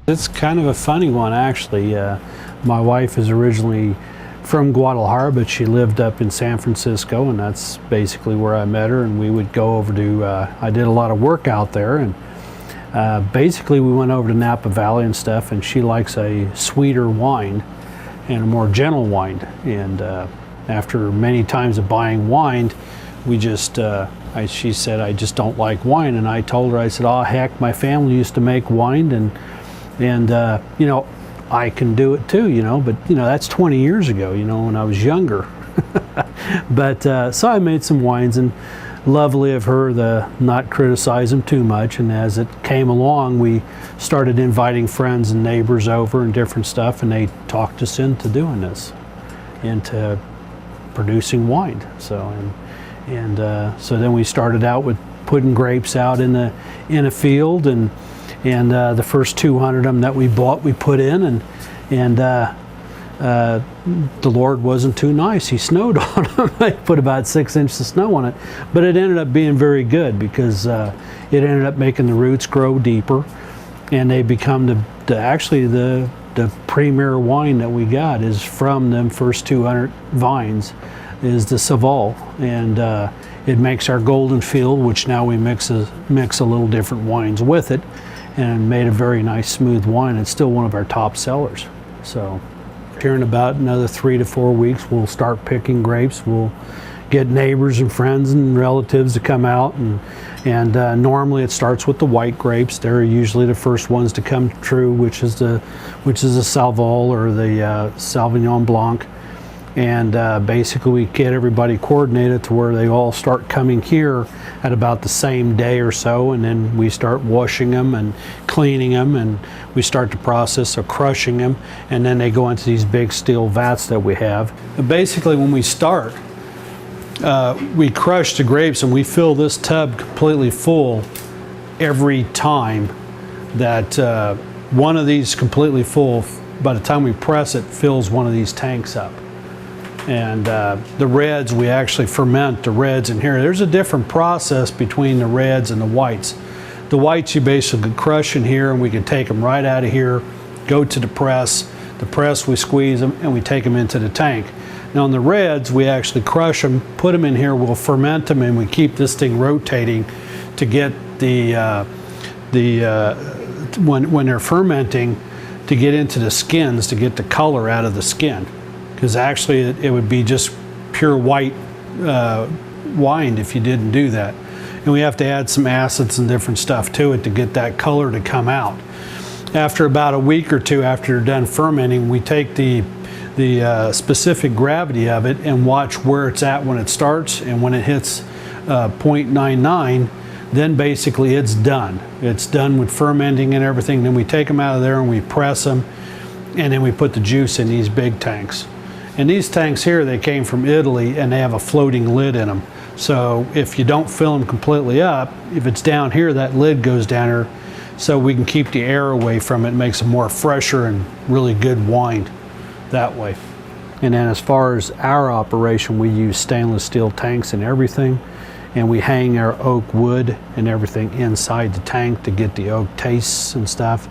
It's kind of a funny one, actually. My wife is originally from Guadalajara, but she lived up in San Francisco, and that's basically where I met her. And we would go over to, I did a lot of work out there, and basically we went over to Napa Valley and stuff, and she likes a sweeter wine and a more gentle wine. And after many times of buying wine, we just, she said, I just don't like wine. And I told her, I said, oh heck, my family used to make wine, and you know, I can do it too, you know, but you know, that's 20 years ago, you know, when I was younger. But so I made some wines, and lovely of her to not criticize them too much. And as it came along, we started inviting friends and neighbors over and different stuff, and they talked us into doing this, into producing wine. So so then we started out with putting grapes out in a field, and the first 200 of them that we bought, we put in, and the Lord wasn't too nice. He snowed on them. I put about 6 inches of snow on it, but it ended up being very good, because it ended up making the roots grow deeper, and they become actually the premier wine that we got is from them first 200 vines, is the Saval, and it makes our golden field, which now we mix a little different wines with it, and made a very nice smooth wine. It's still one of our top sellers. So here in about another 3 to 4 weeks, we'll start picking grapes. We'll get neighbors and friends and relatives to come out, and normally it starts with the white grapes. They're usually the first ones to come through, which is the Saval or the Sauvignon Blanc. And basically we get everybody coordinated to where they all start coming here at about the same day or so, and then we start washing them and cleaning them, and we start the process of crushing them, and then they go into these big steel vats that we have. And basically when we start, we crush the grapes, and we fill this tub completely full every time that one of these completely full. By the time we press it, fills one of these tanks up. And the reds, we actually ferment the reds in here. There's a different process between the reds and the whites. The whites you basically crush in here, and we can take them right out of here, go to the press. The press, we squeeze them, and we take them into the tank. Now on the reds, we actually crush them, put them in here, we'll ferment them, and we keep this thing rotating to get when they're fermenting, to get into the skins, to get the color out of the skin. Because actually it would be just pure white wine if you didn't do that. And we have to add some acids and different stuff to it to get that color to come out. After about a week or two after you're done fermenting, we take the specific gravity of it and watch where it's at when it starts, and when it hits 0.99, then basically it's done. It's done with fermenting and everything. Then we take them out of there and we press them, and then we put the juice in these big tanks. And these tanks here, they came from Italy, and they have a floating lid in them. So if you don't fill them completely up, if it's down here, that lid goes down here, so we can keep the air away from it. It makes a more fresher and really good wine that way. And then as far as our operation, we use stainless steel tanks and everything, and we hang our oak wood and everything inside the tank to get the oak tastes and stuff.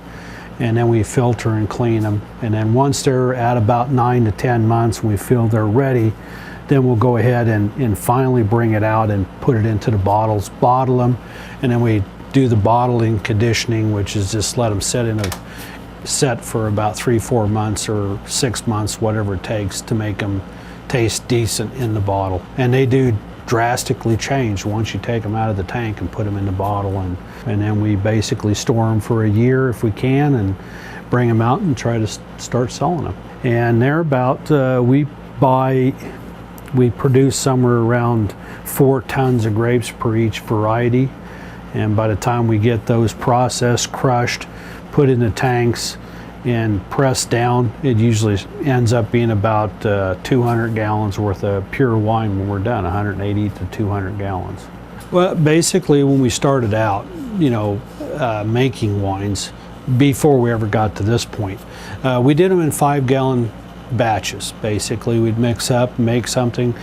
And then we filter and clean them. And then once they're at about 9 to 10 months, we feel they're ready, then we'll go ahead and finally bring it out and put it into the bottles, bottle them, and then we do the bottling conditioning, which is just let them set for about 3-4 months or 6 months, whatever it takes to make them taste decent in the bottle. And they do drastically change once you take them out of the tank and put them in the bottle, and then we basically store them for a year if we can, and bring them out and try to start selling them. And they're about, we produce somewhere around 4 tons of grapes per each variety, and by the time we get those processed, crushed, put in the tanks, and pressed down, it usually ends up being about 200 gallons worth of pure wine when we're done, 180 to 200 gallons. Well, basically when we started out, you know, making wines, before we ever got to this point, we did them in 5-gallon batches. Basically we'd mix up, make something,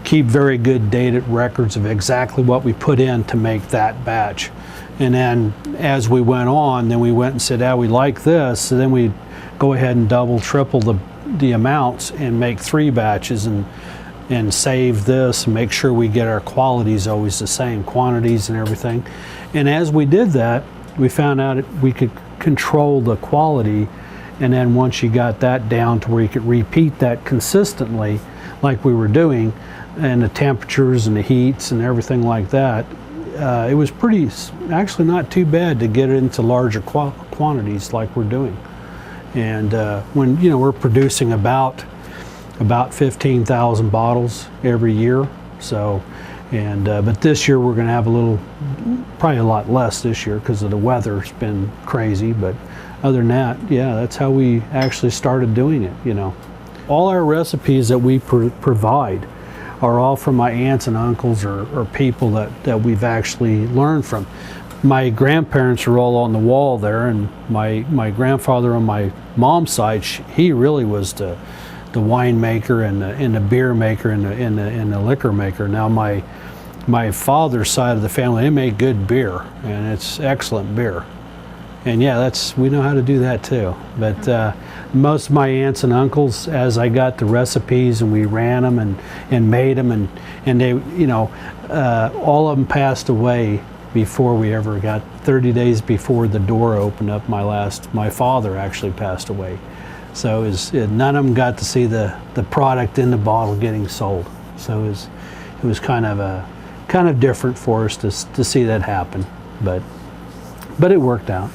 keep very good dated records of exactly what we put in to make that batch. And then as we went on, then we went and said, we like this, so then we go ahead and double, triple the amounts and make 3 batches and save this and make sure we get our qualities always the same, quantities and everything. And as we did that, we found out we could control the quality, and then once you got that down to where you could repeat that consistently like we were doing, and the temperatures and the heats and everything like that, it was actually not too bad to get it into larger quantities like we're doing. And when we're producing about 15,000 bottles every year, so but this year we're going to have probably a lot less this year because of the weather's been crazy. But other than that, that's how we actually started doing it. All our recipes that we provide are all from my aunts and uncles or people that we've actually learned from. My grandparents are all on the wall there, and my grandfather on my mom's side, he really was the winemaker and the beer maker and the liquor maker. Now my father's side of the family, they make good beer, and it's excellent beer. And we know how to do that too. But most of my aunts and uncles, as I got the recipes and we ran them and made them, and they, all of them passed away before we ever got 30 days before the door opened up. My father actually passed away. So none of them got to see the product in the bottle getting sold. So it was kind of different for us to see that happen, but it worked out.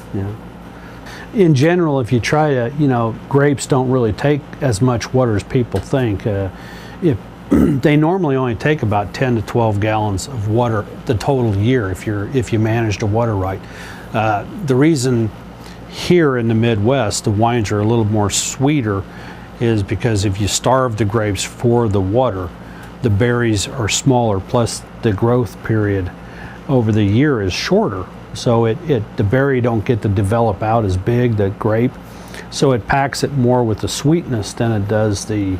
In general, if you try to, grapes don't really take as much water as people think. They normally only take about 10 to 12 gallons of water the total year if you manage to water right. The reason here in the Midwest the wines are a little more sweeter is because if you starve the grapes for the water, the berries are smaller, plus the growth period over the year is shorter. So the berry don't get to develop out as big, the grape. So it packs it more with the sweetness than it does the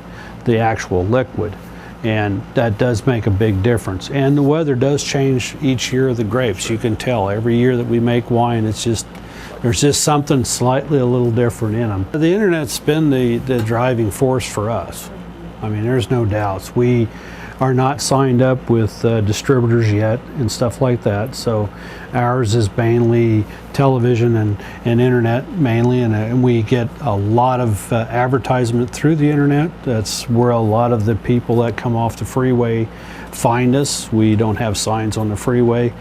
actual liquid. And that does make a big difference. And the weather does change each year of the grapes. You can tell every year that we make wine, there's just something slightly a little different in them. The internet's been the driving force for us. I mean, there's no doubts. We are not signed up with distributors yet and stuff like that. So ours is mainly television and internet mainly, and we get a lot of advertisement through the internet. That's where a lot of the people that come off the freeway find us. We don't have signs on the freeway,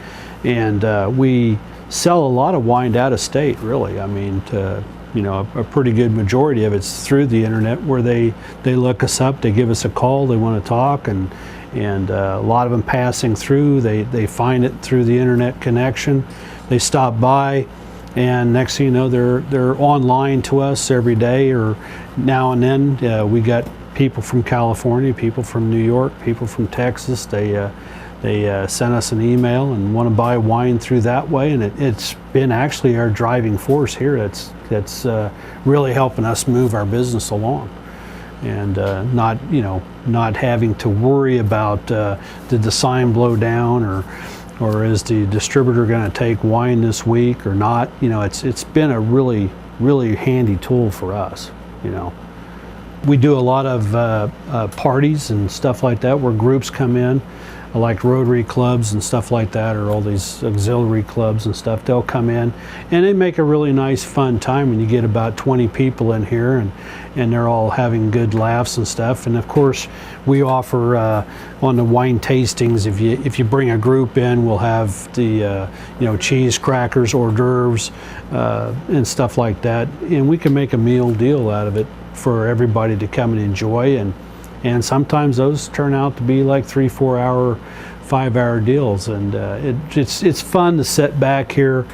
and we sell a lot of wine out of state, really. I mean, a pretty good majority of it's through the internet, where they look us up, they give us a call, they want to talk, and a lot of them passing through, they find it through the internet connection, they stop by, and next thing you know, they're online to us every day, or now and then. We got people from California, people from New York, people from Texas. They send us an email and want to buy wine through that way, and it's been actually our driving force here. That's really helping us move our business along, and not having to worry about did the sign blow down, or is the distributor going to take wine this week or not. It's been a really handy tool for us. We do a lot of parties and stuff like that where groups come in, like Rotary clubs and stuff like that, or all these auxiliary clubs and stuff. They'll come in and they make a really nice fun time when you get about 20 people in here, and they're all having good laughs and stuff. And of course we offer on the wine tastings, if you bring a group in, we'll have the cheese, crackers, hors d'oeuvres, and stuff like that, and we can make a meal deal out of it for everybody to come and enjoy. And sometimes those turn out to be like 3, 4 hour, 5 hour deals, and it's fun to sit back here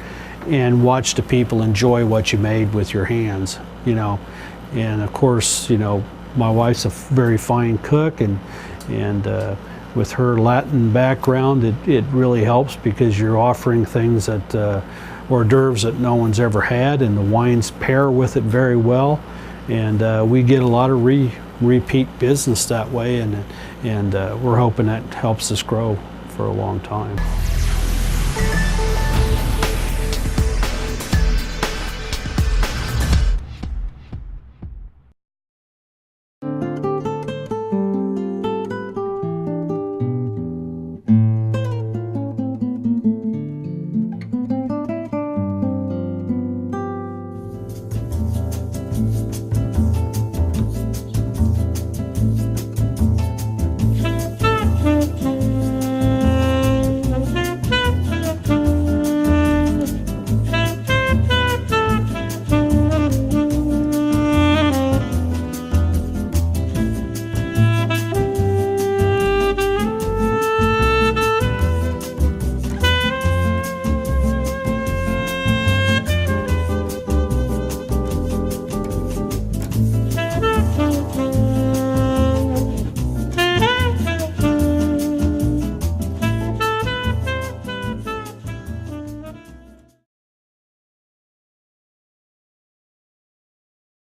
and watch the people enjoy what you made with your hands, And of course, my wife's a very fine cook, and with her Latin background, it really helps, because you're offering things that hors d'oeuvres that no one's ever had, and the wines pair with it very well. And we get a lot of repeat business that way, and we're hoping that helps us grow for a long time.